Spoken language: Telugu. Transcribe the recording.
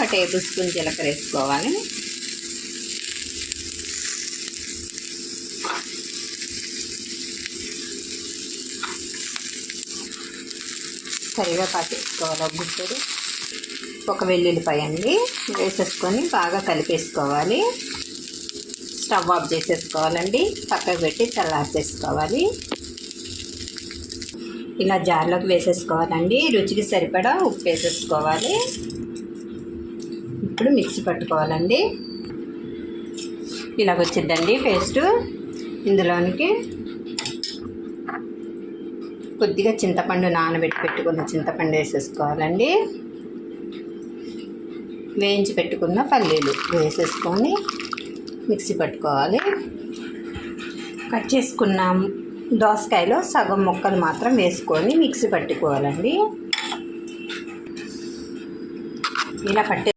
1 టేబుల్ స్పూన్ జీలకర్ర వేసుకోవాలి. కరివేపాకు వేసుకోవాలి గుడ్డు. 1 వెల్లుల్లిపాయ అండి వేసేసుకొని బాగా కలిపేసుకోవాలి. స్టవ్ ఆఫ్ చేసేసుకోవాలండి. పక్కకు పెట్టి చల్లార్చేసుకోవాలి. ఇలా జార్లోకి వేసేసుకోవాలండి. రుచికి సరిపడా ఉప్పు వేసేసుకోవాలి. ఇప్పుడు మిక్సీ పట్టుకోవాలండి. ఇలా వచ్చిందండి పేస్టు. ఇందులోనికి కొద్దిగా చింతపండు పెట్టుకున్న చింతపండు వేసేసుకోవాలండి. వేయించి పెట్టుకున్న పల్లీలు వేసేసుకొని మిక్సీ పట్టుకోవాలి. కట్ చేసుకున్న దోసకాయలో సగం ముక్కలు మాత్రం వేసుకొని మిక్సీ పట్టుకోవాలండి. ఇలా